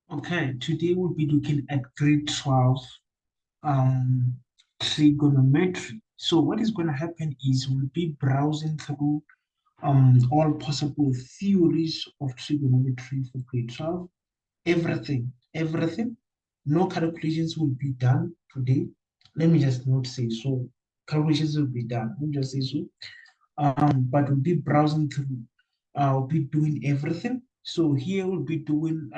Okay, today we'll be looking at grade 12 um, trigonometry. So what is going to happen is we'll be browsing through all possible theories of trigonometry for grade 12. Everything. No calculations will be done today. Let me just not say so. Calculations will be done. Let me just say so. But we'll be browsing through. We'll be doing everything. So here we'll be doing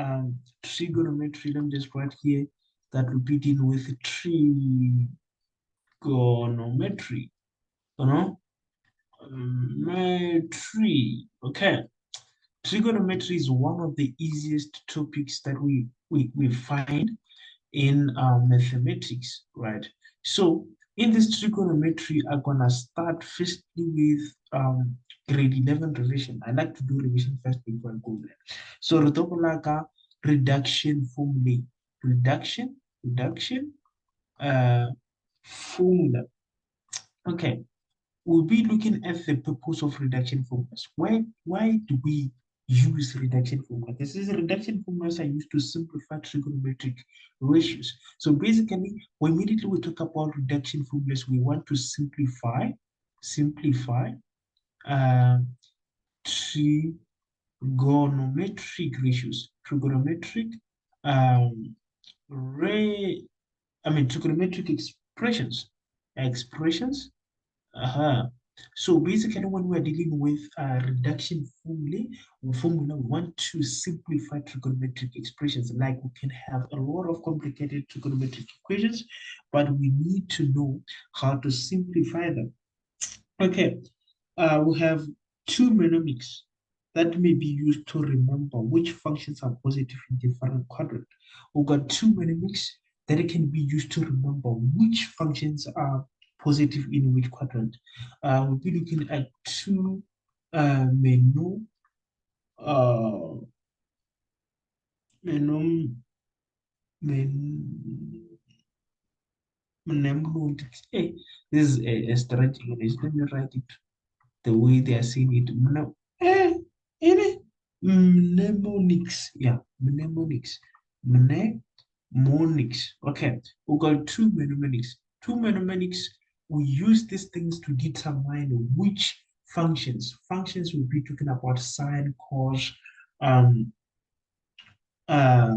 trigonometry. Let me just write here that we'll be dealing with trigonometry. You know, metry. Okay. Trigonometry is one of the easiest topics that we find in mathematics, right? So in this trigonometry, I'm gonna start firstly with grade 11 revision. I like to do revision first before I go there. So reduction formula, reduction uh, formula. Okay, we'll be looking at the purpose of reduction formulas. Why do we use reduction formula? This is reduction formulas are used to simplify trigonometric ratios. So basically, when immediately we talk about reduction formulas, we want to simplify uh, trigonometric ratios. Um, ray, trigonometric expressions. Uh-huh. So basically, when we're dealing with reduction formula, we want to simplify trigonometric expressions. Like we can have a lot of complicated trigonometric equations, but we need to know how to simplify them. Okay, we have two mnemonics that may be used to remember which functions are positive in different quadrant. We've got two mnemonics that can be used to remember which functions are positive in which quadrant. We'll be looking at two menu uh, menu men, mnemonics. Hey, this is a strange English. Let me write it the way they are saying it. Eh, mnemonics. Yeah, mnemonics. Mnemonics. Okay, we got two mnemonics. Two mnemonics. We use these things to determine which functions. Functions will be talking about sine, cos, um, uh,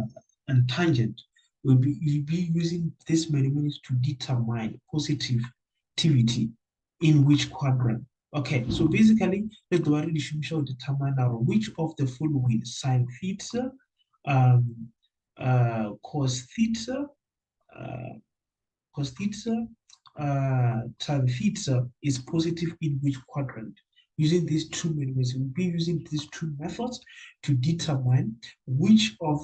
and tangent. We'll be using these mnemonics to determine positivity in which quadrant. Okay, so basically, let's go ahead and show determine now which of the following sine theta, um, cos theta, uh, cos theta, tan theta is positive in which quadrant. Using these two methods, we'll be using these two methods to determine which of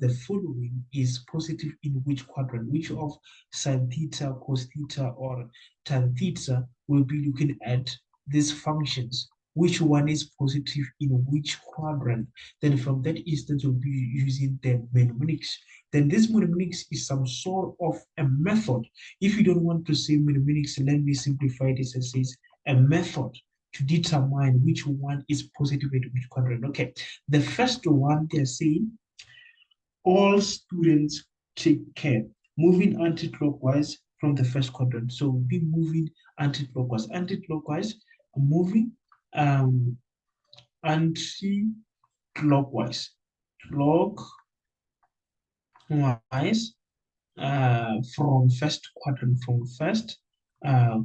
the following is positive in which quadrant, which of sin theta, cos theta, or tan theta will be looking at these functions, which one is positive in which quadrant. Then from that instance, we'll be using the mnemonics. Then this mnemonics is some sort of a method. If you don't want to say mnemonics, let me simplify this and say a method to determine which one is positive in which quadrant. Okay, the first one they're saying all students take care. Moving anti-clockwise from the first quadrant. So we'll be moving anti-clockwise. Anti-clockwise, moving um, anti-clockwise. Clockwise from first quadrant,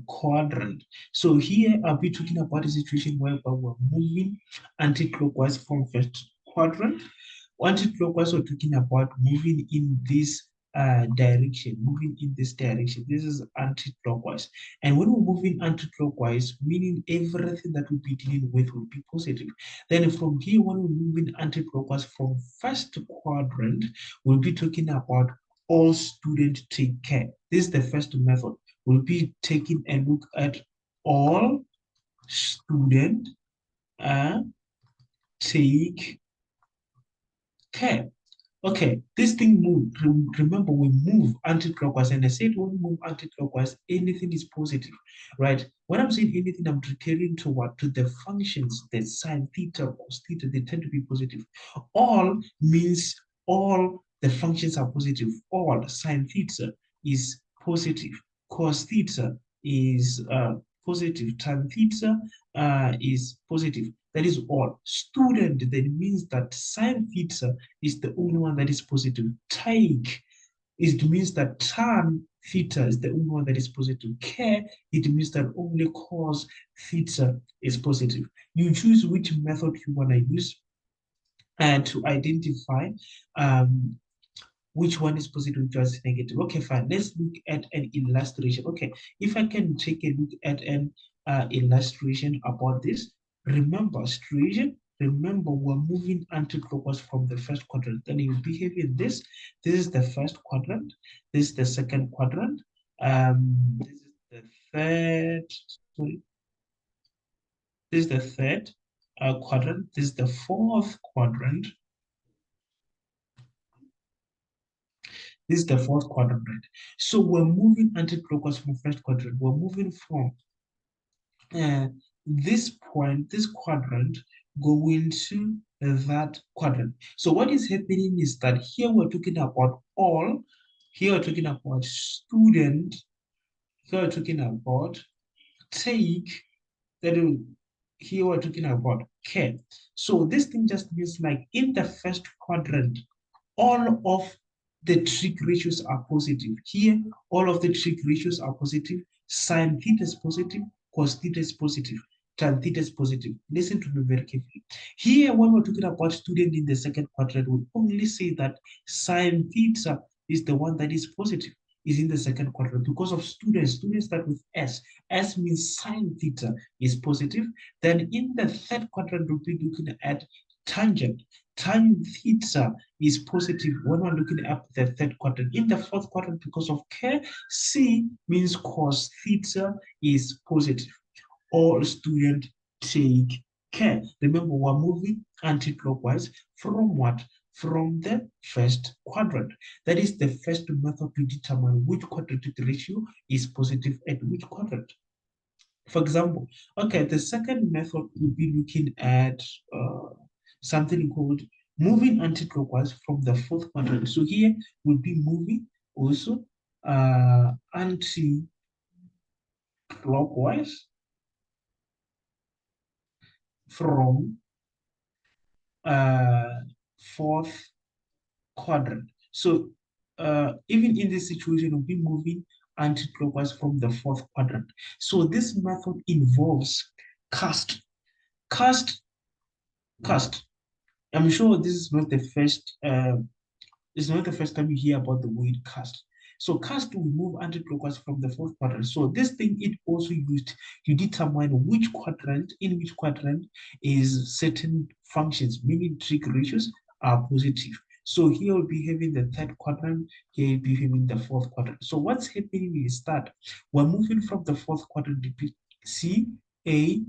quadrant. So here I'll be talking about a situation where we're moving anti-clockwise from first quadrant. Anti-clockwise, we're talking about moving in this direction, moving in this direction. This is anti-clockwise. And when we're moving anti-clockwise, meaning everything that we'll be dealing with will be positive. Then from here, when we're moving anti-clockwise from first quadrant, we'll be talking about all students take care. This is the first method. We'll be taking a look at all students take care. Okay, this thing moved. Remember, we move anti-clockwise, and I said when we move anti-clockwise, anything is positive, right? When I'm saying anything, I'm referring to what? To the functions, the sine theta, cos theta, they tend to be positive. All means all the functions are positive. All sine theta is positive. Cos theta is positive. Tan theta is positive. That is all. Student then means that sine theta is the only one that is positive. Take, it means that tan theta is the only one that is positive. Care, it means that only cos theta is positive. You choose which method you want to use and to identify um, which one is positive, which one is negative. Okay, fine. Let's look at an illustration. Okay, if I can take a look at an illustration about this, remember situation. Remember, we're moving anti-clockwise from the first quadrant. Then you behave in this. This is the first quadrant. This is the second quadrant. This is the third. Sorry, this is the third quadrant. This is the fourth quadrant. This is the fourth quadrant, right? So we're moving anti-clockwise from first quadrant. We're moving from uh, this point, this quadrant, going to that quadrant. So what is happening is that here we're talking about all, here we're talking about student, here we're talking about take, that here we're talking about care. So this thing just means like in the first quadrant, all of the trig ratios are positive. Here, all of the trig ratios are positive. Sine theta is positive, cos theta is positive, tan theta is positive. Listen to me very carefully. Here, when we're talking about student in the second quadrant, we only say that sine theta is the one that is positive, is in the second quadrant because of students. Students start with S. S means sine theta is positive. Then in the third quadrant, we'll be looking at tangent. Tan theta is positive when we're looking at the third quadrant. In the fourth quadrant, because of care, C means cos theta is positive. All students take care. Remember, we're moving anti-clockwise from what? From the first quadrant. That is the first method to determine which quadratic ratio is positive at which quadrant. For example, okay, the second method will be looking at something called moving anti-clockwise from the fourth quadrant. So here we'll be moving also anti-clockwise from fourth quadrant. So even in this situation, we'll be moving anti-clockwise from the fourth quadrant. So this method involves cast, cast, cast. I'm sure this is not the first it's not the first time you hear about the word cast. So cast will move anti-clockwise from the fourth quadrant. So this thing it also used to determine which quadrant, in which quadrant is certain functions, meaning trig ratios are positive. So here we'll be having the third quadrant, here we'll be having the fourth quadrant. So what's happening is that we're moving from the fourth quadrant to C, A,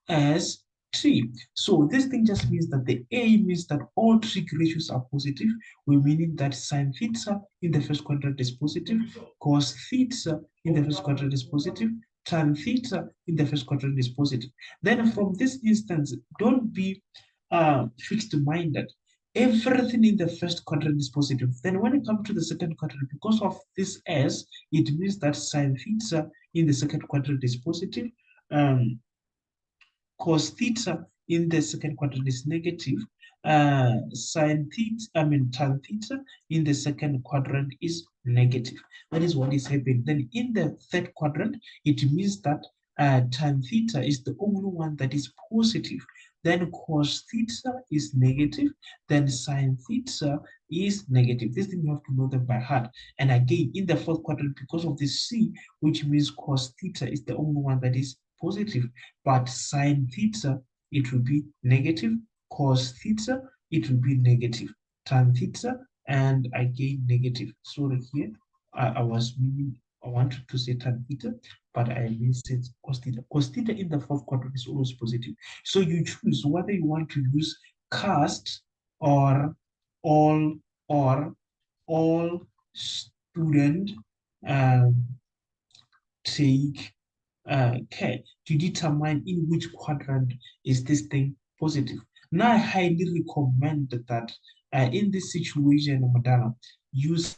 S, T. So this thing just means that the A means that all trig ratios are positive, meaning that sine theta in the first quadrant is positive, cos theta in the first quadrant is positive, tan theta in the first quadrant is positive. Then from this instance, don't be fixed-minded. Everything in the first quadrant is positive. Then when it comes to the second quadrant, because of this S, it means that sine theta in the second quadrant is positive. Cos theta in the second quadrant is negative. Sine theta, tan theta in the second quadrant is negative. That is what is happening. Then in the third quadrant, it means that tan theta is the only one that is positive. Then cos theta is negative. Then sine theta is negative. This thing you have to know them by heart. And again, in the fourth quadrant, because of this C, which means cos theta is the only one that is positive, but sine theta, it will be negative, cos theta, it will be negative, tan theta, and again negative. Sorry here, I was meaning, I wanted to say tan theta, but I said cos theta. Cos theta in the fourth quadrant is always positive. So you choose whether you want to use cast or all or all student take care to determine in which quadrant is this thing positive. Now, I highly recommend that in this situation, Madonna, use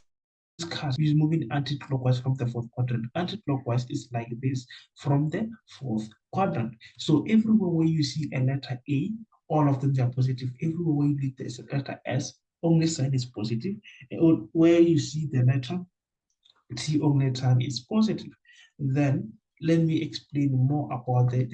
cast is moving anti-clockwise from the fourth quadrant. Anti-clockwise is like this from the fourth quadrant. So everywhere where you see a letter A, all of them are positive. Everywhere where you read there's a letter S, only sign is positive. And where you see the letter T, only sign is positive. Then let me explain more about the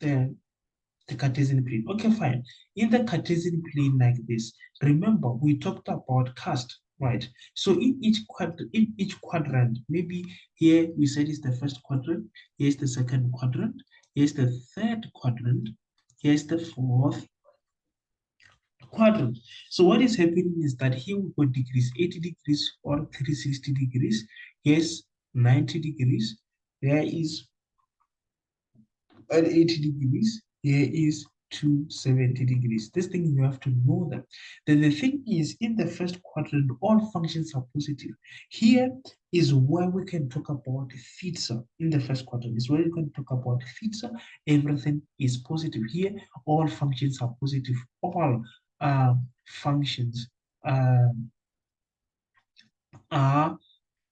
the Cartesian plane. Okay, fine. In the Cartesian plane like this, remember we talked about cast, right? So in each quadrant, maybe here we said is the first quadrant, here's the second quadrant, here's the third quadrant, here's the fourth quadrant. So what is happening is that here we got degrees, 80 degrees or 360 degrees. Here's 90 degrees. There is at 80 degrees, here is 270 degrees. This thing you have to know that. Then the thing is, in the first quadrant, all functions are positive. Here is where we can talk about theta. In the first quadrant is where you can talk about theta. Everything is positive. Here, all functions are positive. All functions um, are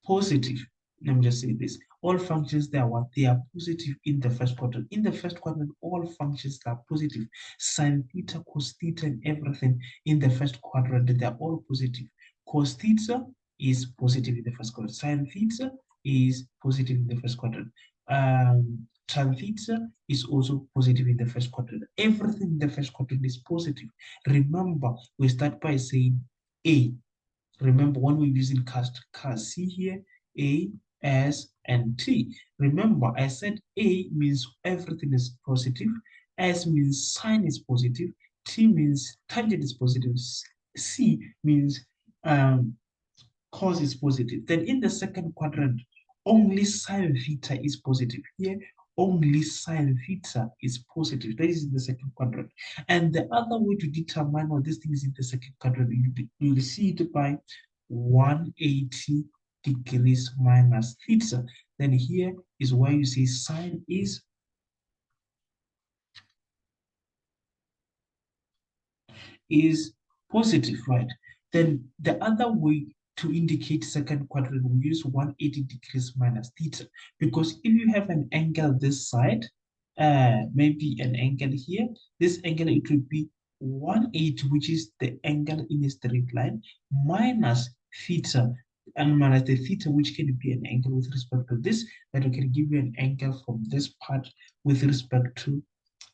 positive. Let me just say this. All functions they are what? They are positive in the first quadrant. In the first quadrant, all functions are positive. Sine theta, cos theta, and everything in the first quadrant, they are all positive. Cos theta is positive in the first quadrant. Sine theta is positive in the first quadrant. Tan theta is also positive in the first quadrant. Everything in the first quadrant is positive. Remember, we start by saying A. Remember, when we're using cast, see here, A, S, and T. Remember, I said A means everything is positive, S means sign is positive, T means tangent is positive, C means um, cos is positive. Then in the second quadrant, only sine theta is positive. Here, only sine theta is positive. That is in the second quadrant. And the other way to determine what this thing is in the second quadrant, you will see it by 180 degrees minus theta. Then here is why you see sine is positive, right? Then the other way to indicate second quadrant, we use 180 degrees minus theta. Because if you have an angle this side, maybe an angle here, this angle, it would be 180, which is the angle in a straight line, minus theta, and minus the theta, which can be an angle with respect to this, that we can give you an angle from this part with respect to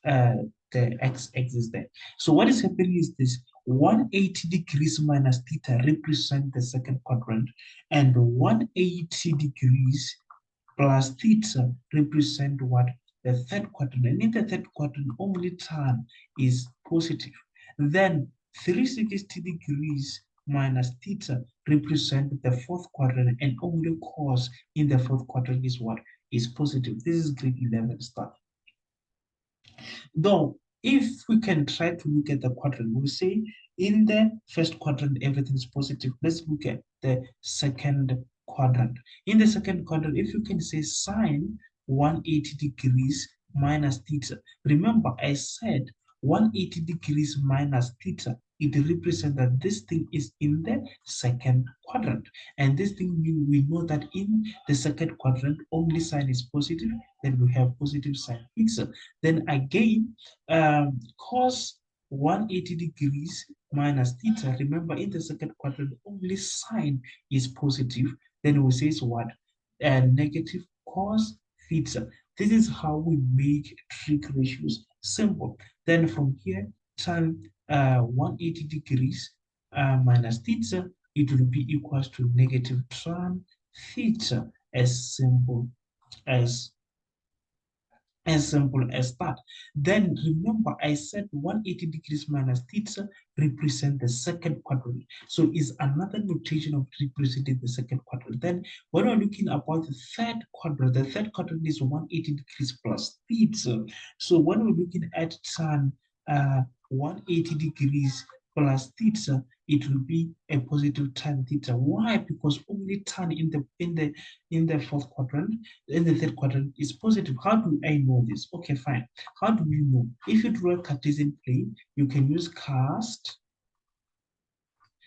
uh, the x-axis there. So what is happening is this: 180 degrees minus theta represent the second quadrant, and 180 degrees plus theta represent what? The third quadrant. And in the third quadrant, only tan is positive. Then 360 degrees minus theta represent the fourth quadrant, and only cos in the fourth quadrant is what? Is positive. This is grade 11 stuff. Though, if we can try to look at the quadrant, we'll say in the first quadrant, everything is positive. Let's look at the second quadrant. In the second quadrant, if you can say sine 180 degrees minus theta. Remember, I said 180 degrees minus theta. It represents that this thing is in the second quadrant. And this thing, we know that in the second quadrant, only sign is positive. Then we have positive sign theta. Then again, cos 180 degrees minus theta. Remember, in the second quadrant, only sign is positive. Then we say what? Negative cos theta. This is how we make trig ratios simple. Then from here, tan 180 degrees minus theta, it will be equals to negative tan theta, as simple as that. Then remember, I said 180 degrees minus theta represent the second quadrant. So is another notation of representing the second quadrant. Then when we're looking about the third quadrant is 180 degrees plus theta. So when we're looking at tan 180 degrees plus theta, it will be a positive tan theta. Why? Because only tan in the fourth quadrant, in the third quadrant is positive. How do I know this? Okay, fine. How do we know? If you draw a Cartesian plane, you can use cast.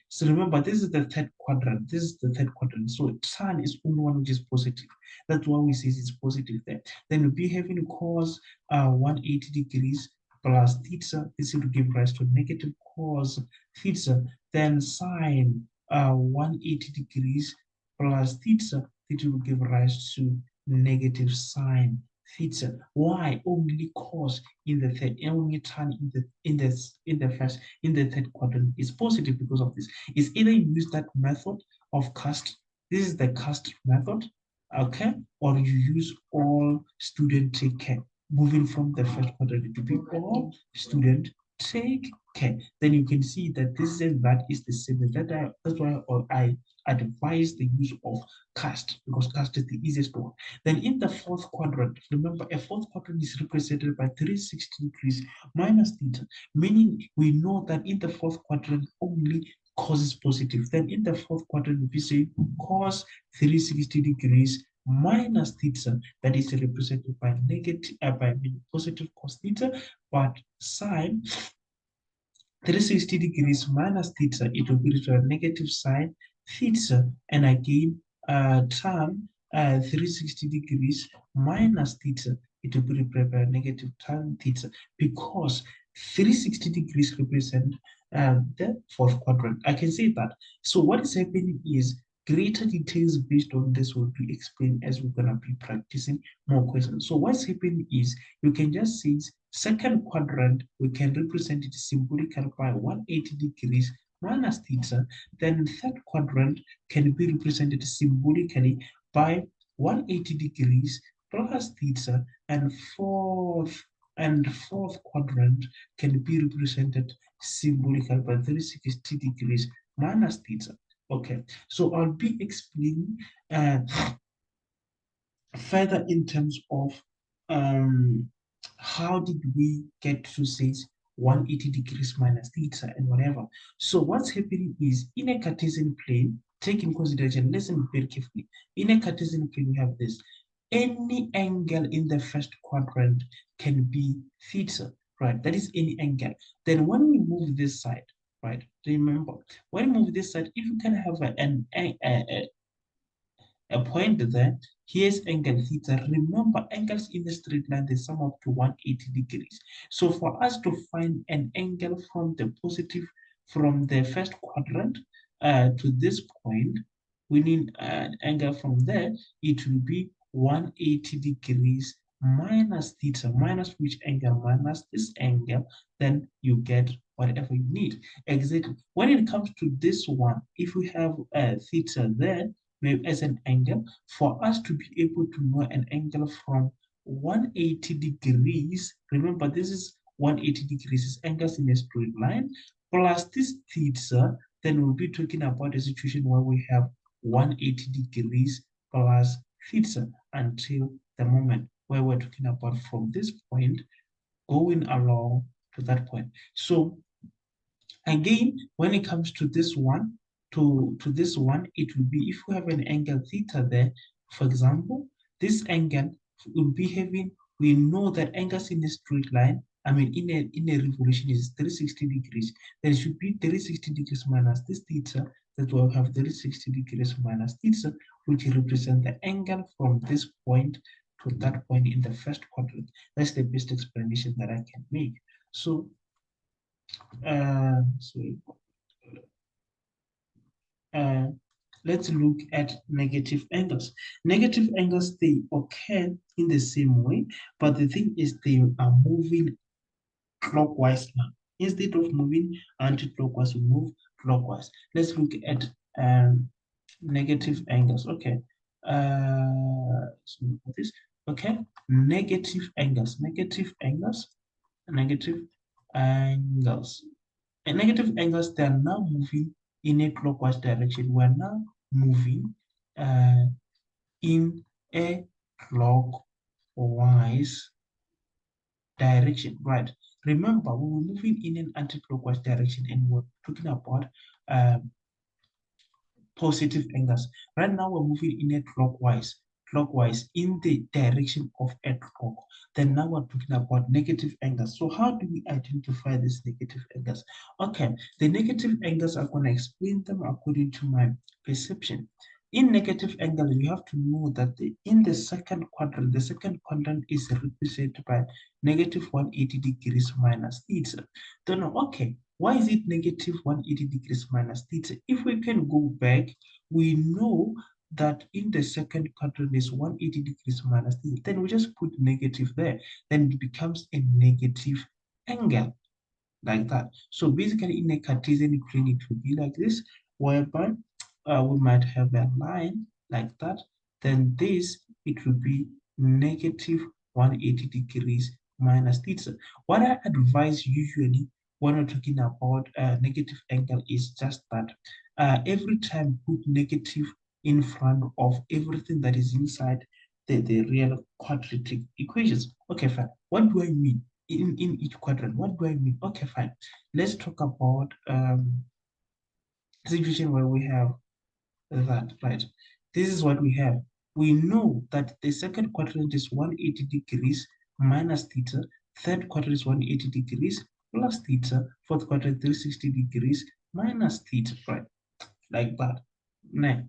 So remember, this is the third quadrant. This is the third quadrant. So tan is only one which is positive. That's why we say it's positive there. Then we'll be having cos 180 degrees plus theta. This will give rise to negative cos theta. Then sine 180 degrees plus theta. It will give rise to negative sine theta. Why? Only cos in the third, only tan in the third quadrant is positive because of this. It's either you use that method of cast, this is the cast method, okay, or you use all student take care. Moving from the first quadrant to be all student take care. Then you can see that this and that is the same. That's why I advise the use of cast, because cast is the easiest one. Then in the fourth quadrant, remember a fourth quadrant is represented by 360 degrees minus theta, meaning we know that in the fourth quadrant only cos is positive. Then in the fourth quadrant, we say cos 360 degrees minus theta, that is represented by negative by positive cos theta, but sine 360 degrees minus theta, it will be to a negative sine theta. And again, tan 360 degrees minus theta, it will be represented by negative tan theta, because 360 degrees represent the fourth quadrant. I can say that. So what is happening is greater details based on this will be explained as we're going to be practicing more questions. So what's happening is you can just see second quadrant, we can represent it symbolically by 180 degrees minus theta. Then third quadrant can be represented symbolically by 180 degrees plus theta, and fourth quadrant can be represented symbolically by 360 degrees minus theta. Okay, so I'll be explaining further in terms of how did we get to say 180 degrees minus theta and whatever. So what's happening is in a Cartesian plane, take in consideration, listen very carefully. In a Cartesian plane, we have this. Any angle in the first quadrant can be theta, right? That is any angle. Then when we move this side, right? Remember, when we move this side, if you can have a point there, here's angle theta. Remember, angles in the straight line, they sum up to 180 degrees. So for us to find an angle from from the first quadrant to this point, we need an angle from there. It will be 180 degrees minus theta, minus which angle? Minus this angle, then you get whatever you need. Exactly. When it comes to this one, if we have theta there, as an angle, for us to be able to know an angle from 180 degrees, remember this is 180 degrees, is angles in a straight line, plus this theta, then we'll be talking about a situation where we have 180 degrees plus theta until the moment where we're talking about from this point going along to that point. So again, when it comes to this one, to this one, it will be if we have an angle theta there, for example, this angle will be having, we know that angles in a straight line, I mean, in a revolution is 360 degrees. There should be 360 degrees minus this theta, that will have 360 degrees minus theta, which represent the angle from this point to that point in the first quadrant. That's the best explanation that I can make. So, sorry. uh, let's look at negative angles. Negative angles, they occur in the same way, but the thing is they are moving clockwise now. Instead of moving anti-clockwise, we move clockwise. Let's look at negative angles. Okay. So this. Okay. Negative angles. Negative angles. Negative angles. And negative angles, they are now moving in a clockwise direction. We are now moving in a clockwise direction, right? remember, we were moving in an anti-clockwise direction and we're talking about um, positive angles. Right now, we're moving in a clockwise in the direction of a clock. Then now we're talking about negative angles. So how do we identify these negative angles? Okay, the negative angles, I'm going to explain them according to my perception. In negative angle, you have to know that in the second quadrant is represented by negative 180 degrees minus theta. Then, okay, why is it negative 180 degrees minus theta? If we can go back, we know that in the second quadrant is 180 degrees minus theta. Then we just put negative there. Then it becomes a negative angle like that. So basically in a Cartesian plane, it will be like this, whereby we might have a line like that. Then this, it will be negative 180 degrees minus theta. What I advise usually when we're talking about negative angle is just that every time put negative in front of everything that is inside the real quadratic equations. Okay, fine. What do I mean? In each quadrant. What do I mean? Okay, fine. Let's talk about situation where we have that, right? This is what we have. We know that the second quadrant is 180 degrees minus theta, third quadrant is 180 degrees plus theta, fourth quadrant 360 degrees minus theta, right? Like that. Now,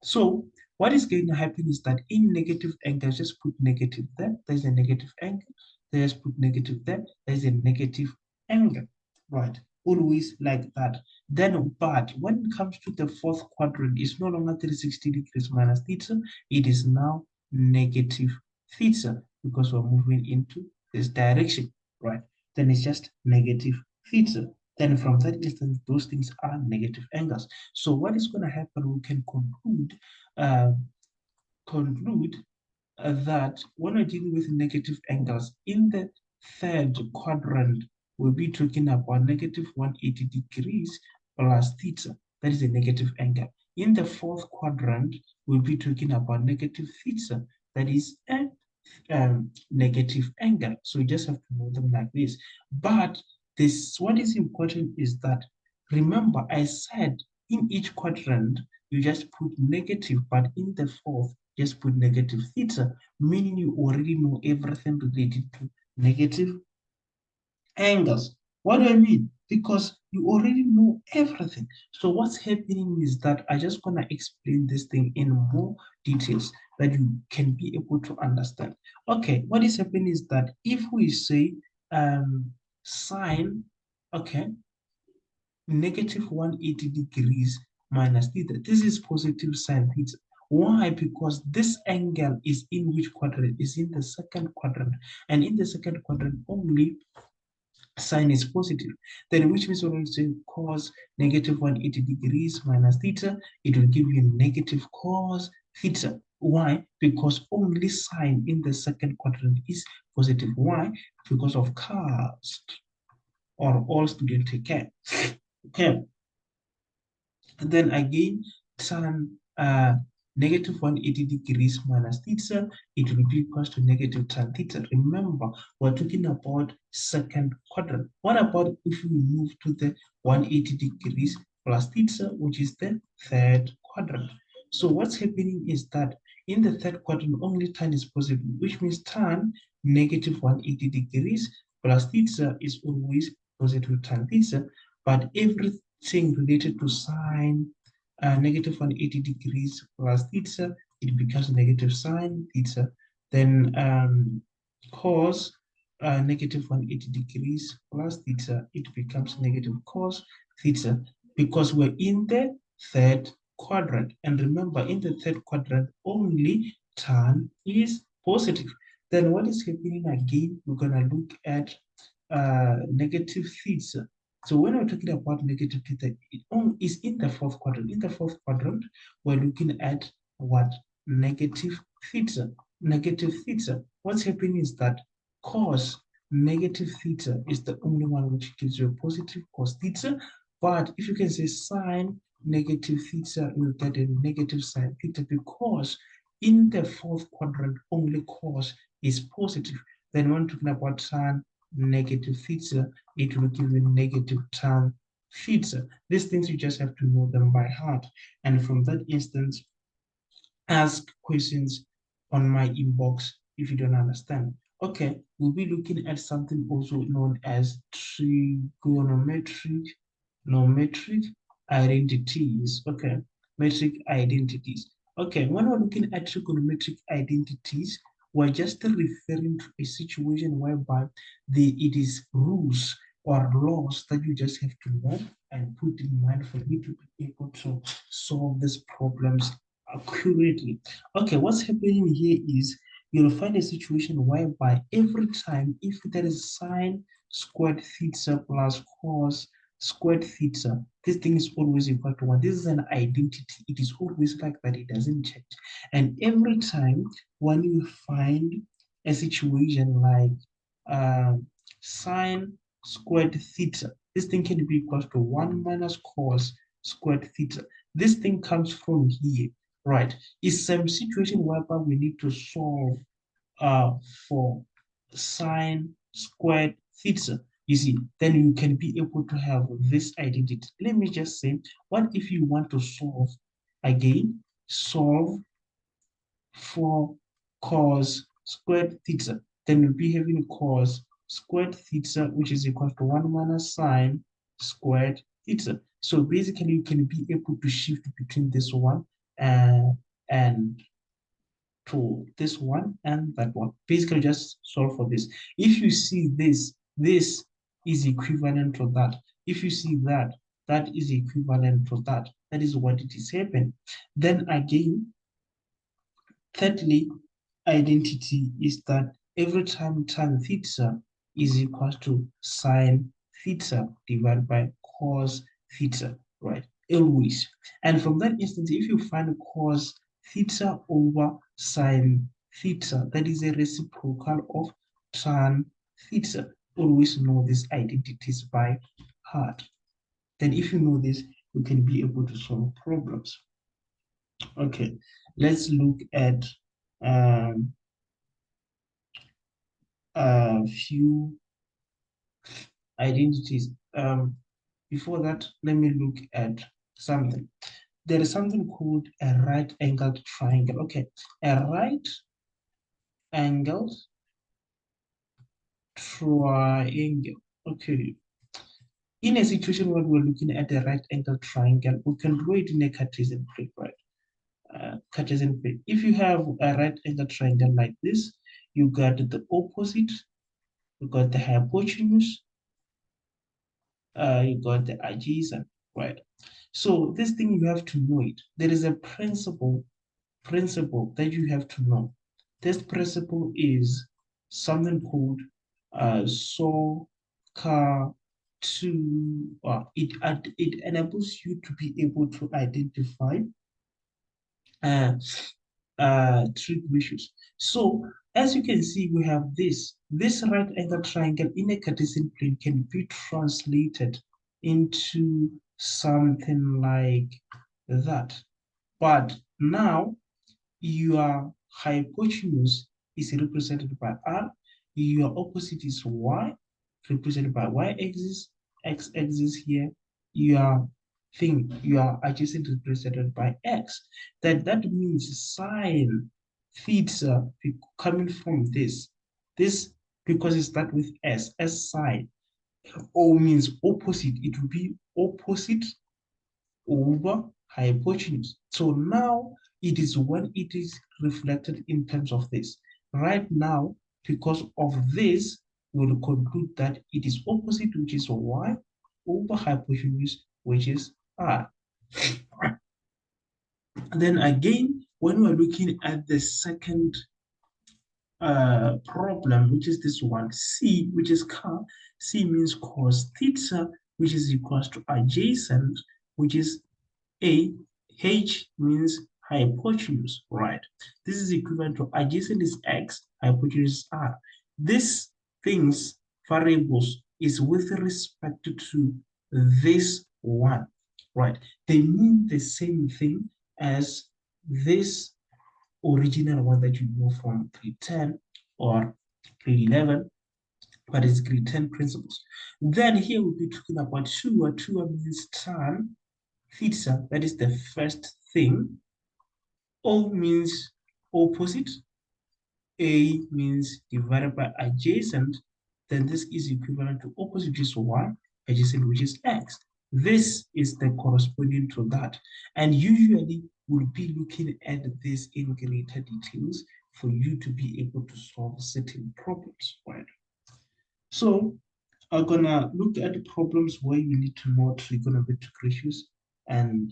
so what is going to happen is that in negative angle, just put negative there. There's a negative angle. There's put negative there. There's a negative angle. Right. Always like that. Then, but when it comes to the fourth quadrant, it's no longer 360 degrees minus theta. It is now negative theta because we're moving into this direction. Right. Then it's just negative theta. Then from that instance, those things are negative angles. So what is going to happen? We can uh, conclude that when we're dealing with negative angles in the third quadrant, we'll be talking about negative 180 degrees plus theta. That is a negative angle. In the fourth quadrant, we'll be talking about negative theta. That is a negative angle. So you just have to know them like this. But this, what is important is that, remember, I said in each quadrant, you just put negative, but in the fourth, just put negative theta, meaning you already know everything related to negative angles. What do I mean? Because you already know everything. So what's happening is that I just gonna explain this thing in more details that you can be able to understand. Okay, what is happening is that if we say sine, okay, negative 180 degrees minus theta, this is positive sine theta. Why? Because this angle is in which quadrant? Is in the second quadrant. And in the second quadrant only, sine is positive, then which means when we say cos negative 180 degrees minus theta, it will give you negative cos theta. Why? Because only sine in the second quadrant is positive. Why? Because of cast, or all students take care. Okay. And then again, tan negative 180 degrees minus theta, it will be equals to negative tan theta. Remember, we're talking about second quadrant. What about if we move to the 180 degrees plus theta, which is the third quadrant? So what's happening is that in the third quadrant, only tan is positive, which means tan negative 180 degrees plus theta is always positive tan theta, but everything related to sine negative 180 degrees plus theta, it becomes negative sine theta. Then cos negative 180 degrees plus theta, it becomes negative cos theta because we're in the third quadrant. And remember, in the third quadrant, only tan is positive. Then what is happening again? We're going to look at negative theta. So when we're talking about negative theta, it is in the fourth quadrant. In the fourth quadrant, we're looking at what? Negative theta. Negative theta. What's happening is that cos negative theta is the only one which gives you a positive cos theta. But if you can say sine negative theta, you'll get a negative sine theta because in the fourth quadrant, only cos is positive. Then when we're talking about tan negative theta, it will give you negative tan theta. These things you just have to know them by heart. And from that instance, ask questions on my inbox if you don't understand. Okay, we'll be looking at something also known as trigonometric, no metric identities. Okay, metric identities. Okay, when we're looking at trigonometric identities, we're just referring to a situation whereby it is rules or laws that you just have to learn and put in mind for you to be able to solve these problems accurately. Okay, what's happening here is you'll find a situation whereby every time if there is sine squared theta plus cos squared theta, this thing is always equal to 1. This is an identity. It is always like that. It doesn't change. And every time when you find a situation like sine squared theta, this thing can be equal to 1 minus cos squared theta. This thing comes from here, right? It's some situation whereby we need to solve uh, for sine squared theta. You see, then you can be able to have this identity. Let me just say, what if you want to solve again, solve for cos squared theta? Then you'll be having cos squared theta, which is equal to 1 minus sine squared theta. So basically, you can be able to shift between this one and to this one and that one. Basically, just solve for this. If you see this, this is equivalent to that. If you see that, that is equivalent to that. That is what it is happening. Then again, thirdly, identity is that every time tan theta is equal to sine theta divided by cos theta, right? Always. And from that instance, if you find cos theta over sine theta, that is a reciprocal of tan theta. Always know these identities by heart. Then if you know this, you can be able to solve problems. Okay, let's look at um, a few identities. Before that, let me look at something. There is something called a right angled triangle. Okay, a right angled triangle. Okay, in a situation where we're looking at a right angled triangle, we can draw it in a Cartesian plane, right? Cartesian plane. If you have a right angled triangle like this, you got the opposite, you got the hypotenuse, you got the adjacent, right? So this thing you have to know it. There is a principle that you have to know. This principle is something called SOCA 2. It enables you to be able to identify uh, trig ratios. So as you can see, we have this right angle triangle in a Cartesian plane can be translated into something like that. But now your hypotenuse is represented by R, your opposite is Y, represented by Y-axis, X-axis here, your your adjacent is represented by X. That means sine theta coming from this because it starts with S sine. O means opposite, it will be opposite over hypotenuse. So now it is when it is reflected in terms of this. Right now, because of this, we'll conclude that it is opposite, which is y, over hypotenuse, which is r. Then again, when we're looking at the second problem, which is this one, C, which is C means cos theta, which is equals to adjacent, which is A. H means hypotenuse, right? This is equivalent to adjacent is X, hypotenuse is R. This things, variables, is with respect to this one, right? They mean the same thing as this original one that you know from 310 or 311. but it's degree 10 principles. Then here we'll be talking about 2. 2 means tan theta, that is the first thing. O means opposite. A means divided by adjacent. Then this is equivalent to opposite, which is y, adjacent, which is x. This is the corresponding to that. And usually we'll be looking at this in greater details for you to be able to solve certain problems, right? So I'm gonna look at the problems where you need to know trigonometric ratios and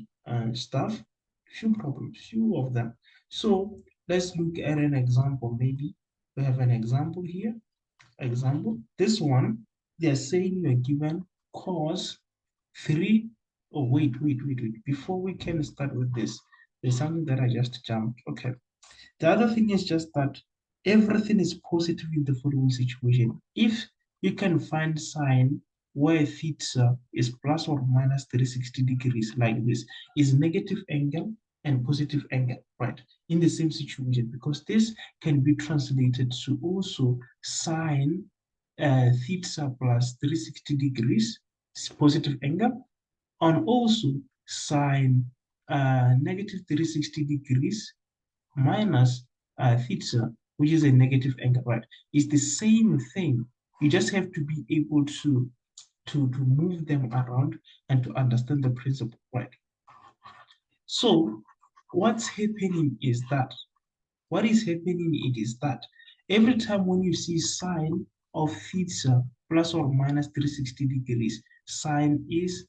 stuff. Few problems, few of them. So let's look at an example. Maybe we have an example here. Example, this one, they're saying you're given cos 3. Oh, wait. Before we can start with this, there's something that I just jumped. Okay. The other thing is just that everything is positive in the following situation. If you can find sign where theta is plus or minus 360 degrees like this, is negative angle and positive angle, right? In the same situation, because this can be translated to also sine theta plus 360 degrees, positive angle, and also sine negative 360 degrees minus theta, which is a negative angle, right? It's the same thing. You just have to be able to move them around and to understand the principle, right? So what's happening is that, what is happening it is that every time when you see sine of theta plus or minus 360 degrees, sine is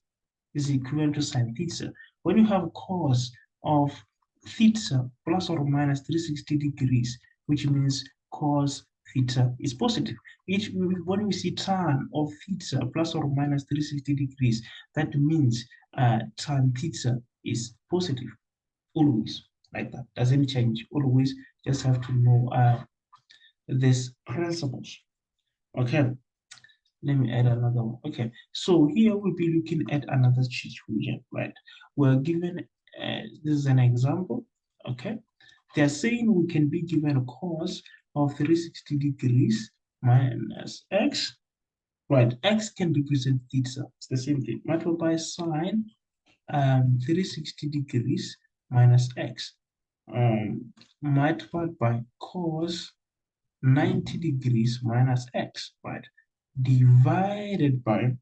equivalent to sine theta. When you have cos of theta plus or minus 360 degrees, which means cos theta is positive. When we see tan of theta plus or minus 360 degrees, that means tan theta is positive, always like that. Doesn't change, always. Just have to know these principles. Okay. Let me add another one. Okay, so here we'll be looking at another situation, right? We're given, this is an example, okay? They're saying we can be given a cos of 360 degrees minus x, right? X can represent theta, it's the same thing. Multiplied by sine 360 degrees minus x, multiplied by cos 90 degrees minus x, right? Divided by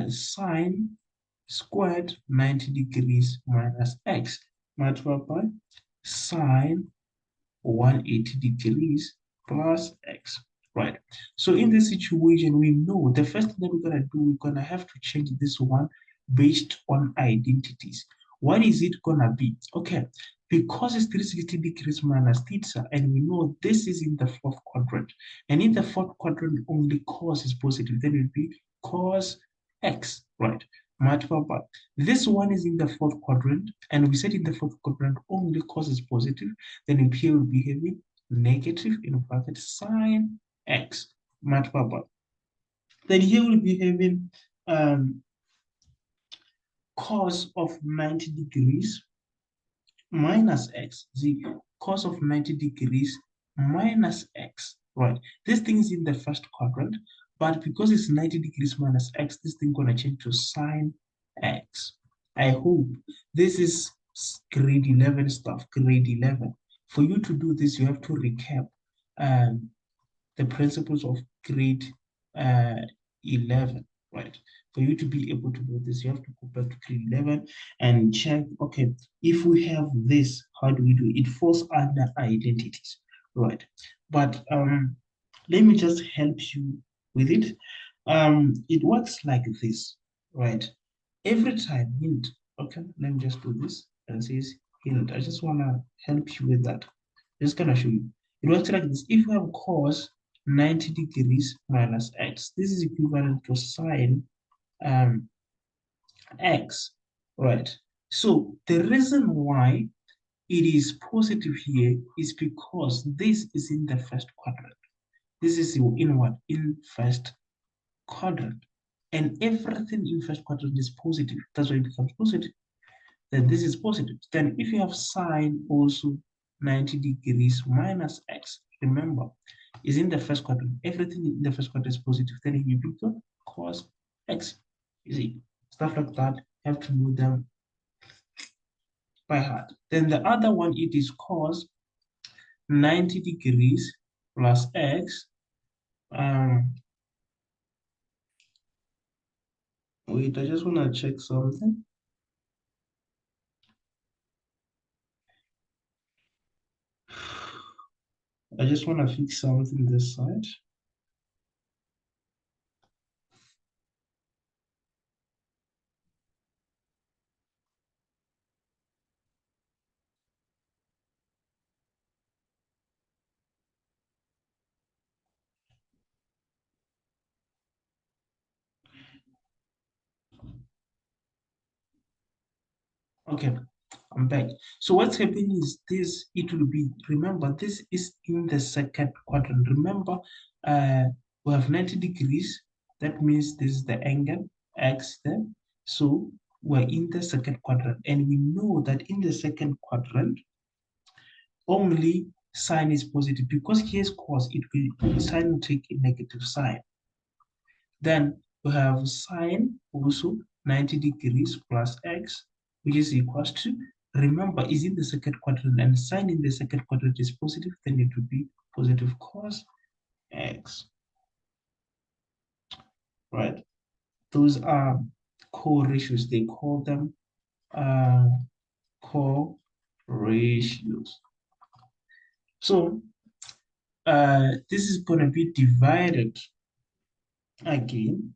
sine squared 90 degrees minus x, multiplied by sine 180 degrees plus x, right? So in this situation, we know the first thing that we're going to do, we're going to have to change this one based on identities. What is it going to be? Okay, because it's 360 degrees minus theta, and we know this is in the fourth quadrant, and in the fourth quadrant, only cos is positive, then it will be cos x, right? Multiplied by, this one is in the fourth quadrant, and we said in the fourth quadrant, only cos is positive, then up here will be having negative in bracket sine x multiplied by. Then here we'll be having cos of 90 degrees minus x, the cos of 90 degrees minus x, right? This thing is in the first quadrant, but because it's 90 degrees minus x, this thing gonna change to sine x. I hope this is grade 11 stuff, grade 11. For you to do this, you have to recap the principles of grade 11, right? For you to be able to do this, you have to go back to grade 11 and check, okay, if we have this, how do we do it? It falls under identities, right? But let me just help you with it. It works like this, right? Every time, hint, okay, let me just do this and says hint. I just want to help you with that. Just gonna show you. It works like this. If you have cos 90 degrees minus x, this is equivalent to sine x, right? So the reason why it is positive here is because this is in the first quadrant. This is in what? In first quadrant. And everything in first quadrant is positive. That's why it becomes positive. Then this is positive. Then if you have sine also 90 degrees minus x, remember, is in the first quadrant. Everything in the first quadrant is positive. Then you put cos x. You see, stuff like that. You have to know them by heart. Then the other one, it is cos 90 degrees plus x. Wait, I just want to check something. I just want to fix something this side. Okay, I'm back. So what's happening is this, it will be, remember, this is in the second quadrant. Remember, uh, we have 90 degrees. That means this is the angle, x there. So we're in the second quadrant. And we know that in the second quadrant, only sign is positive. Because here's cos, it will, sign will take a negative sign. Then we have sine also 90 degrees plus x, which is equals to, remember, is in the second quadrant, and sine in the second quadrant is positive, then it would be positive cos x, right? Those are co-ratios. They call them uh, co-ratios. So this is going to be divided again.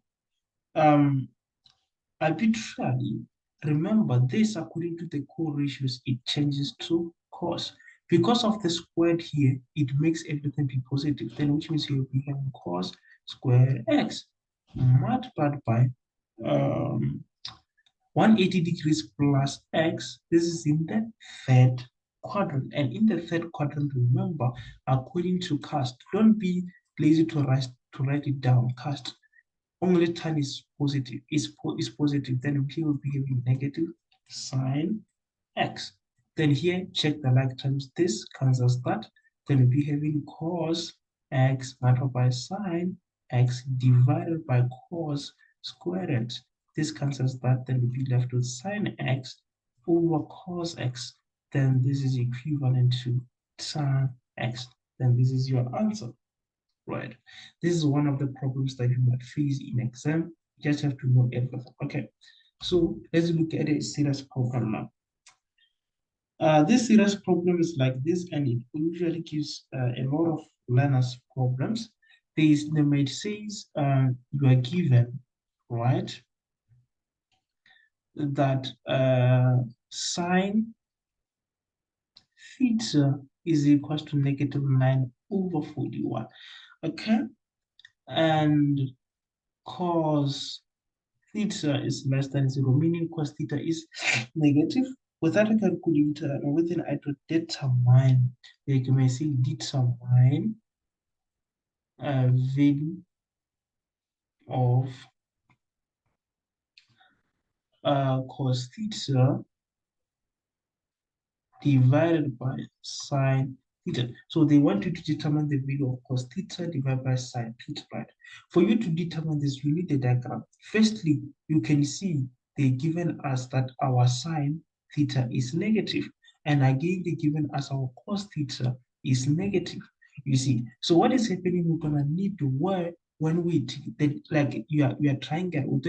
Arbitrarily, remember this according to the co-ratios, it changes to cos. Because of the squared here, it makes everything be positive. Then which means you'll be having cos square x multiplied by um, 180 degrees plus x. This is in the third quadrant. And in the third quadrant, remember, according to cast, don't be lazy to write it down. Cast only tan is positive, is positive, then here will be having negative sine x. Then here, check the like times this cancels that. Then we'll be having cos x multiplied by sine x divided by cos squared. This cancels that. Then we'll be left with sine x over cos x. Then this is equivalent to tan x. Then this is your answer. Right. This is one of the problems that you might face in exam. You just have to know everything. Okay. So let's look at a serious problem now. This serious problem is like this, and it usually gives a lot of learners problems. The mate says you are given, right, that sine theta is equals to negative 9 over 41. Okay. And cos theta is less than 0, meaning cos theta is negative. Without a calculator and with an I to determine, like you may say, determine value of cos theta divided by sine theta. So they want you to determine the value of cos theta divided by sine theta, right? For you to determine this, you need a diagram. Firstly, you can see they've given us that our sine theta is negative. And again, they've given us our cos theta is negative. You see, so what is happening, we're gonna need to work when we like you are triangle,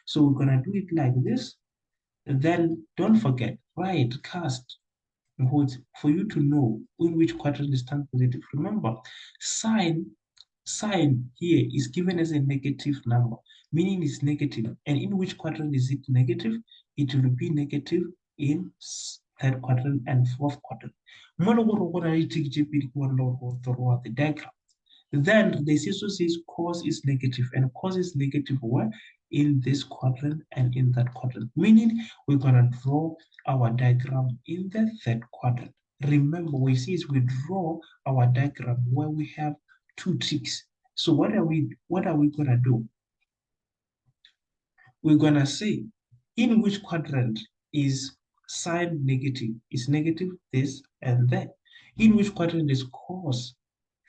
so we're gonna do it like this. Then don't forget, right, cast for you to know in which quadrant is tan positive. Remember, sine here is given as a negative number, meaning it's negative. And in which quadrant is it negative? It will be negative in third quadrant and fourth quadrant. The diagram. Then the also says cos is negative, and cos is negative where? In this quadrant and in that quadrant. Meaning we're gonna draw our diagram in the third quadrant. Remember, we see is we draw our diagram where we have two ticks. So what are we gonna do? We're gonna say in which quadrant is sine negative? Is negative this and that. In which quadrant is cos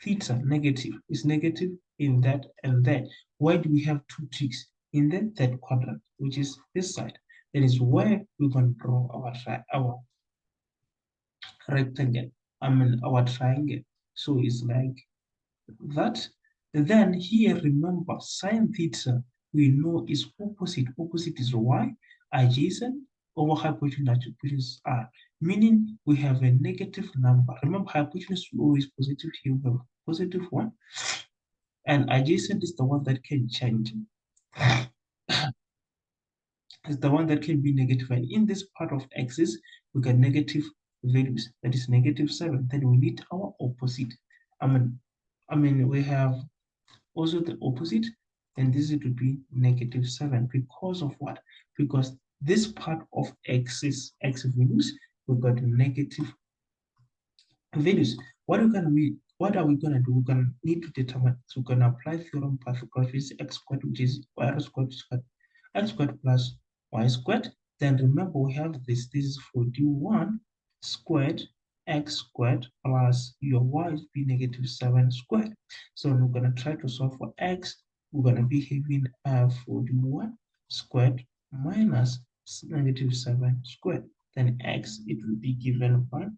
theta negative? Is negative in that and that. Why do we have two ticks? In the third quadrant, which is this side. That is where we're going to draw our rectangle. Our triangle. So it's like that. Then here, remember, sine theta, we know is opposite. Opposite is y, adjacent over hypotenuse, hypotenuse r, meaning we have a negative number. Remember, hypotenuse is always positive. Here we have positive one, and adjacent is the one that can change. Is the one that can be negative. And in this part of axis, we got negative values. That is negative 7. Then we need our opposite. We have also the opposite, and this it would be negative 7 because of what? Because this part of axis, x values, we've got negative values. What are we gonna do? We're gonna need to determine. So we're gonna apply theorem Pythagoras, which is x squared, which is y squared, x squared plus y squared. Then remember we have this. This is 41 squared x squared plus your y is be negative 7 squared. So we're gonna try to solve for x. We're gonna be having 41 squared minus negative 7 squared. Then x it will be given by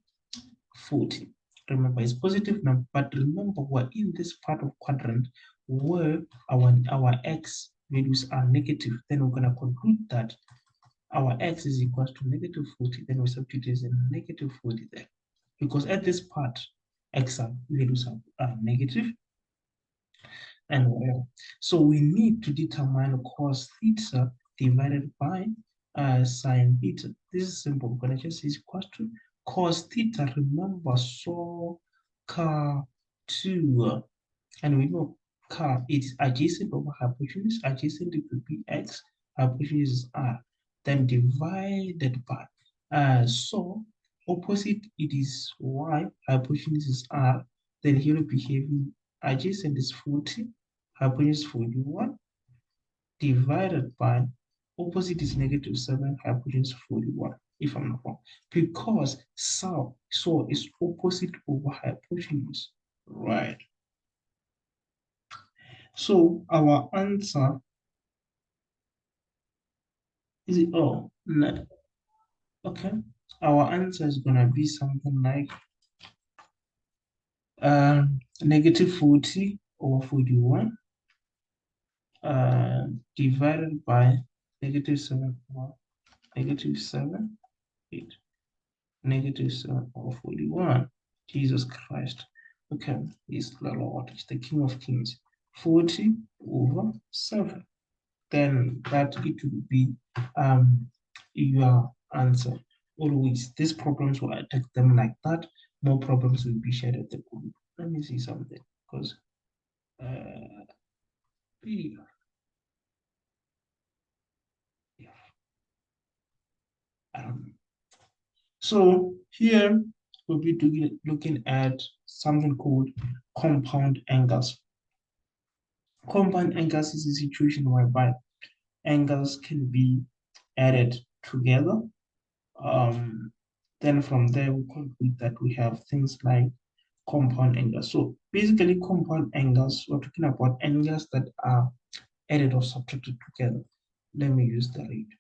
40. Remember, it's positive number, but remember we're in this part of quadrant where our x values are negative. Then we're going to conclude that our x is equal to negative 40. Then we substitute as a negative 40 there. Because at this part, x values are negative and whatever. So we need to determine cos theta divided by sine theta. This is simple. We're going to just is equal to cos theta. Remember, so car 2, and we know car is adjacent over hypotenuse. Adjacent it will be x, hypotenuse is r. Then divided by so opposite it is y, hypotenuse is r. Then here we'll be having adjacent is 40, hypotenuse 41, divided by opposite is negative 7, hypotenuse 41, if I'm not wrong. Because so is opposite over hypotenuse, right? So our answer is it, oh, no, okay. Our answer is gonna be something like negative 40 over 41 divided by negative 7 over negative 7, 8, negative 7 over 41. Jesus Christ. Okay, he's the Lord, he's the King of Kings. 40 over 7. Then that it will be your answer. Always, these problems will attack them like that. More problems will be shared at the group. Let me see something, because yeah, so here we'll be looking at something called compound angles. Compound angles is a situation whereby angles can be added together. Then from there we conclude that we have things like compound angles. So basically compound angles, we're talking about angles that are added or subtracted together. Let me use the rate.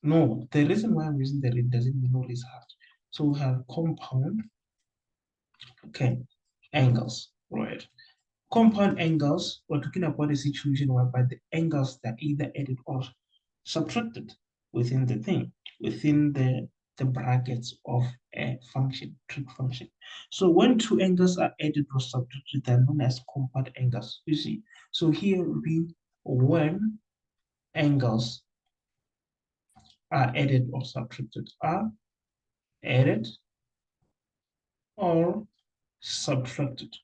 No, the reason why I'm using the rate doesn't mean all is hard. So we have compound, okay, angles, right? Compound angles, we're talking about a situation whereby the angles that are either added or subtracted within the thing, within the brackets of a function, trig function. So when two angles are added or subtracted, they're known as compound angles, you see. So here will be when angles are added or subtracted, are added or subtracted.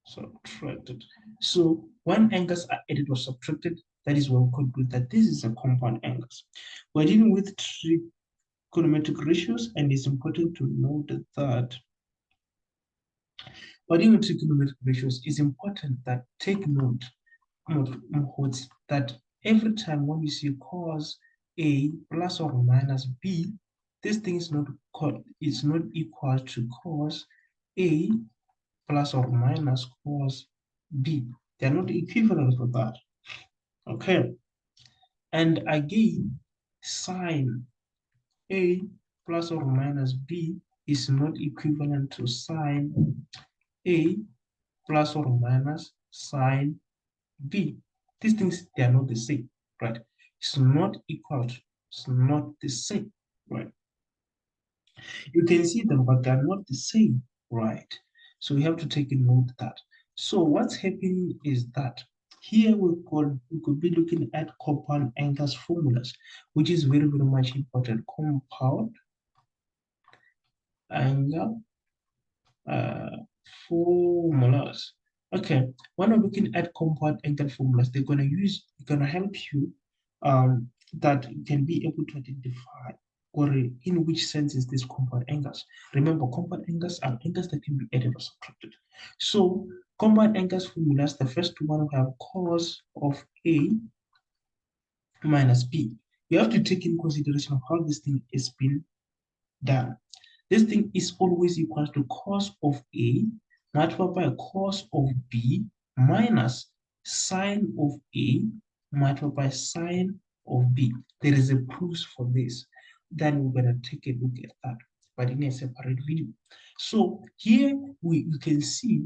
Subtracted. So when angles are added or subtracted, that is when we conclude that this is a compound angles. We're dealing with trigonometric ratios, and it's important to note that we're dealing with trigonometric ratios. It's important that take note that every time when you see cos A plus or minus B, this thing is not equal to cos A plus or minus cos B. They're not equivalent to that. Okay. And again, sine A plus or minus B is not equivalent to sine A plus or minus sine B. These things, they are not the same, right? It's not equal to, it's not the same, right? You can see them, but they're not the same, right? So we have to take a note of that. So what's happening is that here we could be looking at compound angles formulas, which is very, very much important. Compound angle uh, formulas. Okay, when we're looking at compound angle formulas, they're gonna help you that you can be able to identify or in which sense is this compound angles. Remember, compound angles are angles that can be added or subtracted. So compound angles formulas, the first one we have cos of A minus B. You have to take in consideration of how this thing is being done. This thing is always equal to cos of A multiplied by cos of B minus sine of A multiplied by sine of B. There is a proof for this. Then we're going to take a look at that, but in a separate video. So here we can see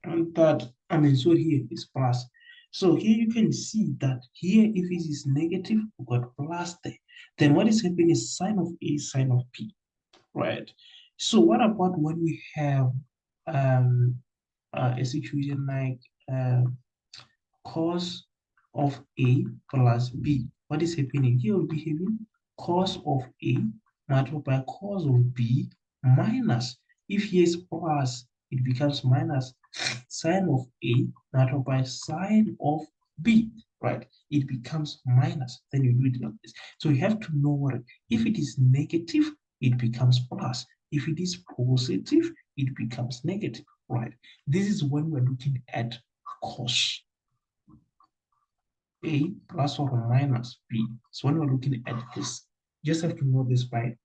that, so here is plus. So here you can see that here if it is negative, we got plus there. Then what is happening is sine of A, sine of B. Right. So what about when we have a situation like cos of A plus B? What is happening? Here we'll be having cos of A multiplied by cos of B minus, if here is plus, it becomes minus sine of A multiplied by sine of B, right? It becomes minus, then you do it like this. So you have to know what, if it is negative, it becomes plus. If it is positive, it becomes negative, right? This is when we're looking at cos A plus or minus B. So when we're looking at this, you just have to know this by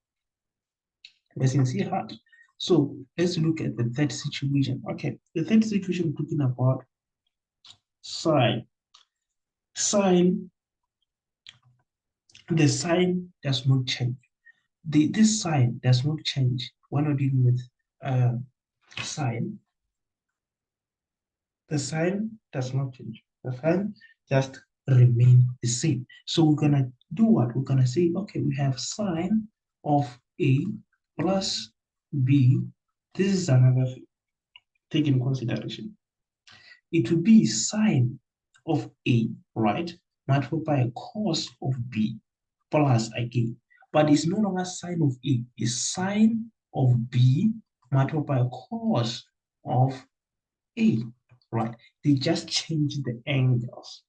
lesson C hard. So let's look at the third situation. Okay, the third situation we're talking about sine. Sine, the sign does not change. This sign does not change when we're dealing with uh, sine. The sign does not change. The sign just remain the same. So we're gonna do what? We're gonna say, okay, we have sine of A plus B. This is another thing. Take in consideration. It will be sine of A, right? Multiplied by cos of B plus again. But it's no longer sine of A, it's sine of B multiplied by cos of A, right? They just change the angles.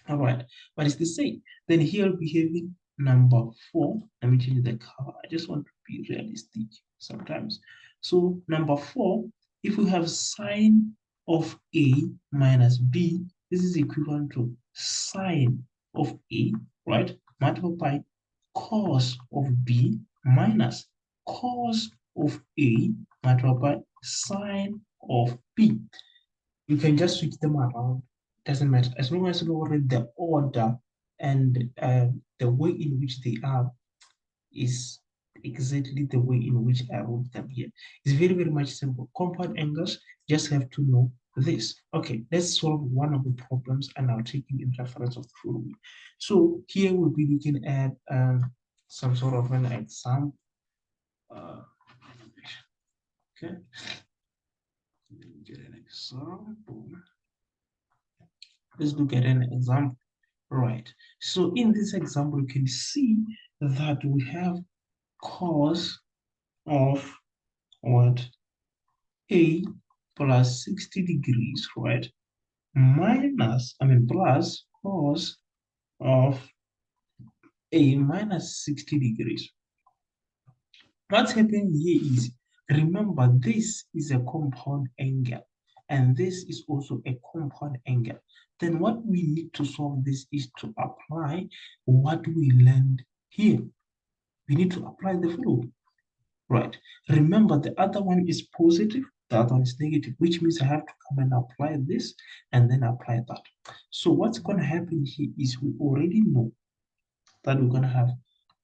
All right, but it's the same. Then here we'll be having number 4. Let me change the color. I just want to be realistic sometimes. So number 4, if we have sine of A minus B, this is equivalent to sine of A, right? Multiplied by cos of B minus cos of A multiplied by sine of B. You can just switch them around. Doesn't matter. As long as you know the order and the way in which they are is exactly the way in which I wrote them here. It's very, very much simple. Compound angles, just have to know this. Okay, let's solve one of the problems and I'll take you in reference of the following. So here we'll be looking at some sort of an example. Okay, let me get an example. Let's look at an example. Right. So in this example, you can see that we have cos of what? A plus 60 degrees, right? Plus cos of A minus 60 degrees. What's happening here is, remember, this is a compound angle, and this is also a compound angle. Then what we need to solve this is to apply what we learned here. We need to apply the following. right? Remember, the other one is positive, the other one is negative, which means I have to come and apply this and then apply that. So what's going to happen here is we already know that we're going to have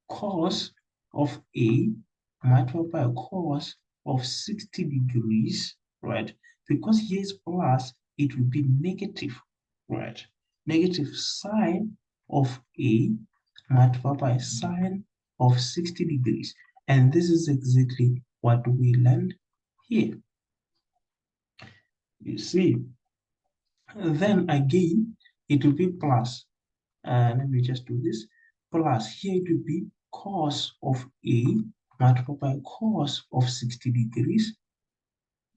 cos of A multiplied by cos of 60 degrees, right? Because here is plus, it will be negative, right? Negative sine of A multiplied by sine of 60 degrees. And this is exactly what we learned here. You see, then again, it will be plus. Let me just do this. Plus, here it will be cos of A multiplied by cos of 60 degrees.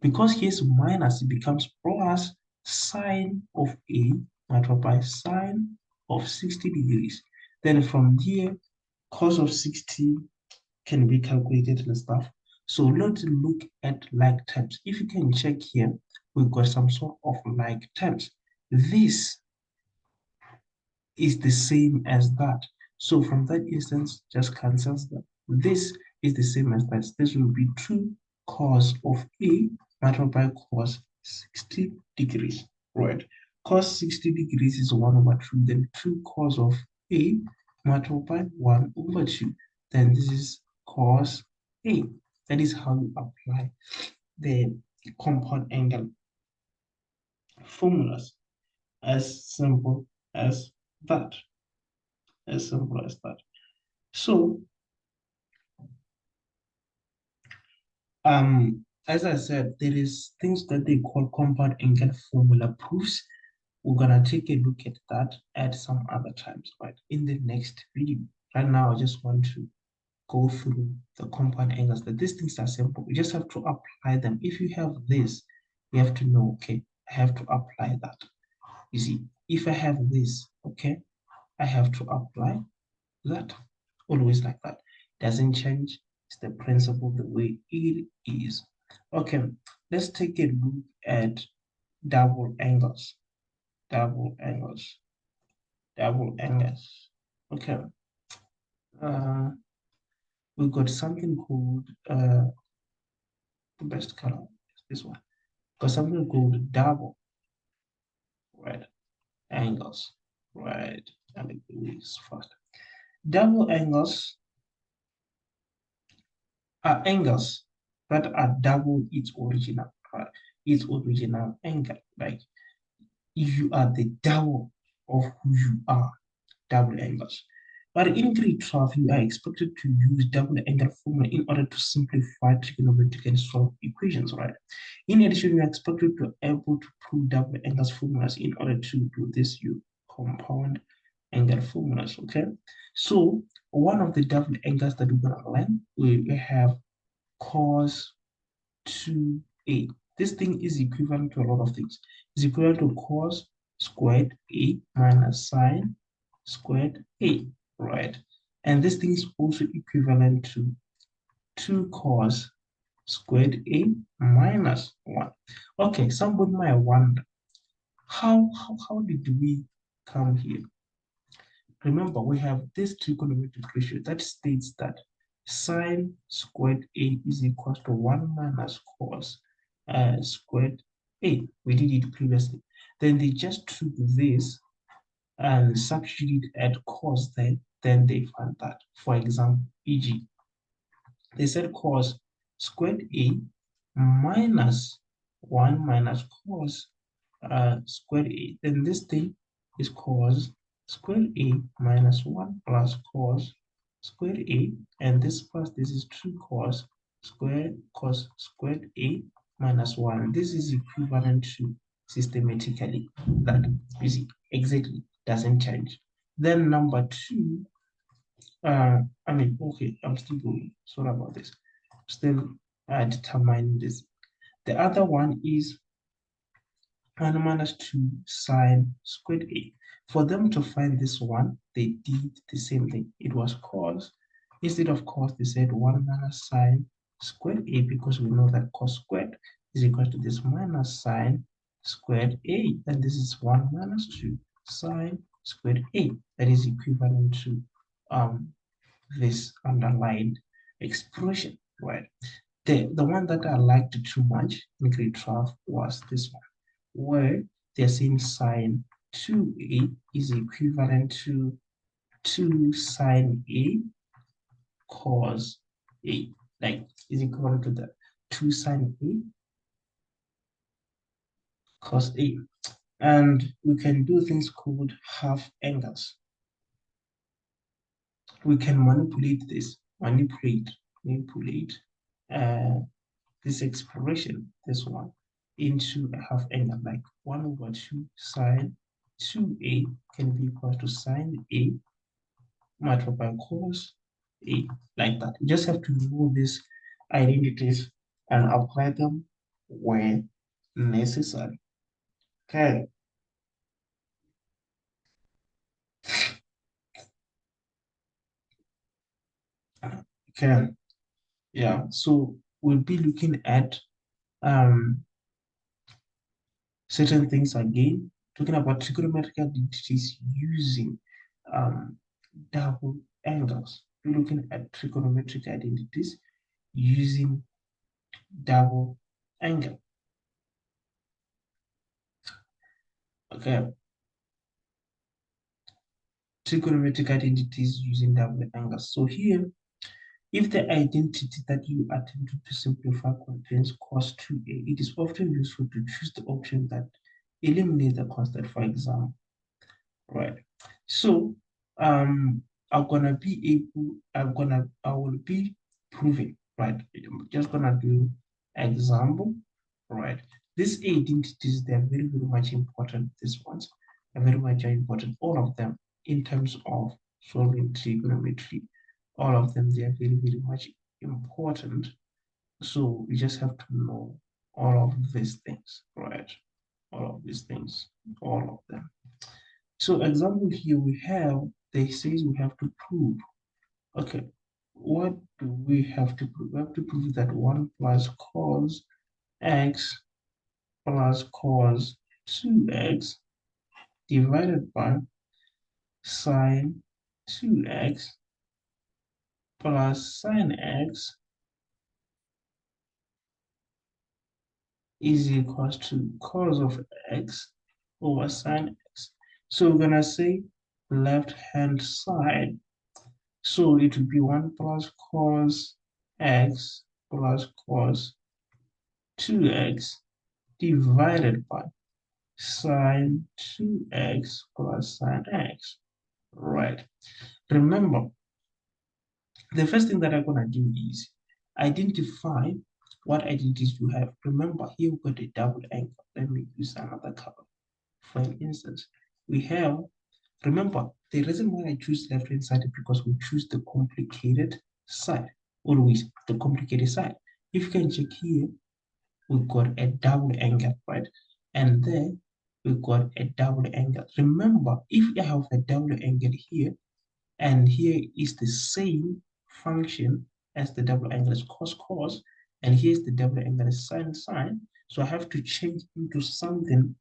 Because here's minus, it becomes plus sine of A multiplied by sine of 60 degrees. Then from here, cos of 60 can be calculated and stuff. So let's look at like terms. If you can check here, we've got some sort of like terms. This is the same as that. So from that instance, just cancels that. This is the same as that. This will be 2 cos of A multiplied by cos 60 degrees, right? Cos 60 degrees is 1 over 2, then 2 cos of A multiplied by 1 over 2. Then this is cos A. That is how you apply the compound angle formulas, as simple as that. As simple as that. So, as I said, there is things that they call compound angle formula proofs. We're gonna take a look at that at some other times, right? In the next video. Right now, I just want to go through the compound angles. That these things are simple. You just have to apply them. If you have this, you have to know, okay, I have to apply that. You see, if I have this, okay, I have to apply that. Always like that. Doesn't change. It's the principle the way it is. Okay, let's take a look at double angles. Double angles. Double angles. Okay. Uh, we've got something called the best color is this one. Got something called double, right? Angles, right? Let me do this first. Double angles are angles that are double its original, right? Its original angle. Like if you are the double of who you are, double angles. But in grade 12, you are expected to use double angle formula in order to simplify trigonometric and solve equations, right? In addition, you are expected to be able to prove double angles formulas. In order to do this, you compound angle formulas, okay? So one of the double angles that we're gonna learn, we have cos 2a. This thing is equivalent to a lot of things. It's equivalent to cos squared a minus sine squared a, right? And this thing is also equivalent to 2 cos squared a minus 1. Okay, somebody might wonder, how did we come here? Remember, we have this trigonometric ratio that states that sine squared A is equal to 1 minus cos squared A. We did it previously. Then they just took this and substituted at cos then they found that. For example, e.g., they said cos squared A minus 1 minus cos squared A. Then this thing is cos squared A minus 1 plus cos squared A. And this plus this is 2 cos squared A minus 1. This is equivalent to systematically that, you see, exactly doesn't change. Then number 2, okay, I'm still going. Sorry about this. Still determining this. The other one is 1 minus 2 sine squared A. For them to find this one, they did the same thing. It was cos. Instead of cos, they said 1 minus sine squared A because we know that cos squared is equal to this minus sine squared A. And this is 1 minus 2 sine squared A. That is equivalent to this underlined expression. right? The one that I liked too much in grade 12 was this one, where they're saying sine 2a is equivalent to 2 sine a cos a, like is equivalent to the 2 sine a cos a. And we can do things called half angles. We can manipulate uh, this expression, this one, into a half angle, like 1 over 2 sine 2a can be equal to sine a multiplied by cos a, like that. You just have to know these identities and apply them where necessary. Okay. Okay. Yeah. So we'll be looking at um certain things again, talking about trigonometric identities using um, double angles. We're looking at trigonometric identities using double angle. Okay, trigonometric identities using double angles. So here, if the identity that you attempted to simplify contains cos 2a, it is often useful to choose the option that eliminates the constant, for example. Right. So I will be proving, right? I'm just gonna do example, right? These identities, they're very, very much important. These ones are very much important. All of them in terms of solving trigonometry, all of them, they are very, very much important. So we just have to know all of these things, right? All of these things, all of them. So example here we have, they says we have to prove. Okay, what do we have to prove? We have to prove that 1 plus cos x plus cos 2x divided by sine 2x plus sine x is equals to cos of x over sine x. So we're gonna say left hand side. So it will be 1 plus cos x plus cos 2x divided by sine 2x plus sine x. Right. Remember, the first thing that I'm going to do is identify what identities you have. Remember, here we've got a double angle. Let me use another color. For instance, we have, remember, the reason why I choose left-hand side is because we choose the complicated side, always the complicated side. If you can check here, we've got a double angle, right? And there, we've got a double angle. Remember, if you have a double angle here, and here is the same function as the double angle is cos cos, and here's the double angle is sine sine. So I have to change into something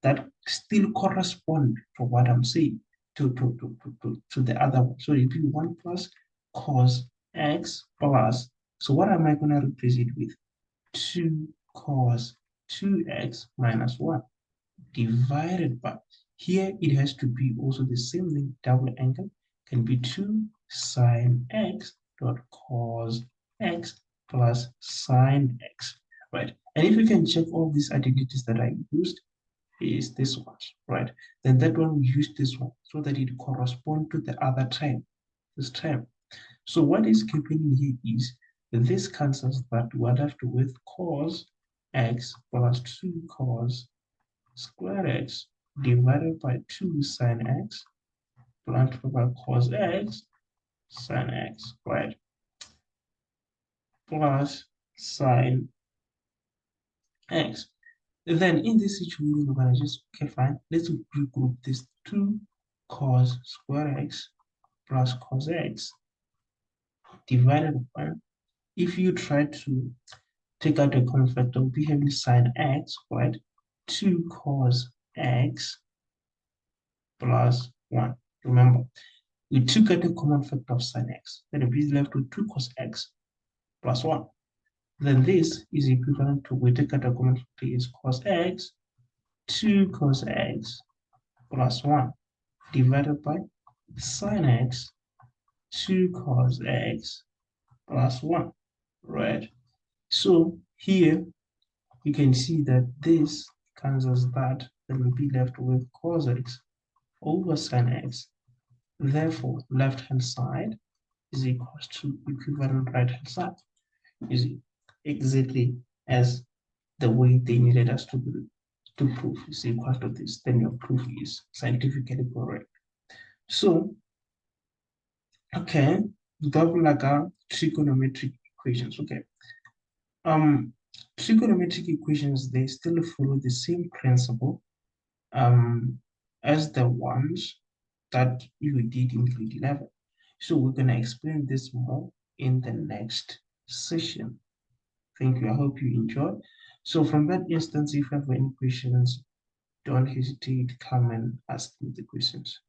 that still correspond to what I'm saying to the other one. So it will be 1 plus cos x plus. So what am I going to replace it with? 2 cos 2x minus 1 divided by, here it has to be also the same thing, double angle can be 2 sine x dot cos x plus sine x, right? And if you can check all these identities that I used, is this one, right? Then that one we use this one so that it corresponds to the other term, this term. So what is keeping here is this cancels that. We're left with cos x plus 2 cos square x divided by 2 sine x multiplied by cos x sine x, right? Plus sine x. Then in this situation, we're going to just, okay, fine. Let's regroup this 2 cos square x plus cos x divided by, if you try to take out a common factor, we'll be having sine x, right? 2 cos x plus 1. Remember, we took out a common factor of sine x. Then we'll be left with 2 cos x plus 1. Then this is equivalent to, we take a trigonometry is cos x, 2 cos x plus 1 divided by sin x, 2 cos x plus 1, right? So here you can see that this cancels that, then we'll be left with cos x over sin x. Therefore, left-hand side is equals to equivalent right-hand side. Is exactly as the way they needed us to do to prove is equal to this, then your proof is scientifically correct. So, okay, double like our trigonometric equations. Okay. Um, Trigonometric equations, they still follow the same principle as the ones that you did in grade 11. So we're gonna explain this more in the next session. Thank you. I hope you enjoy. So from that instance, if you have any questions, don't hesitate to come and ask me the questions.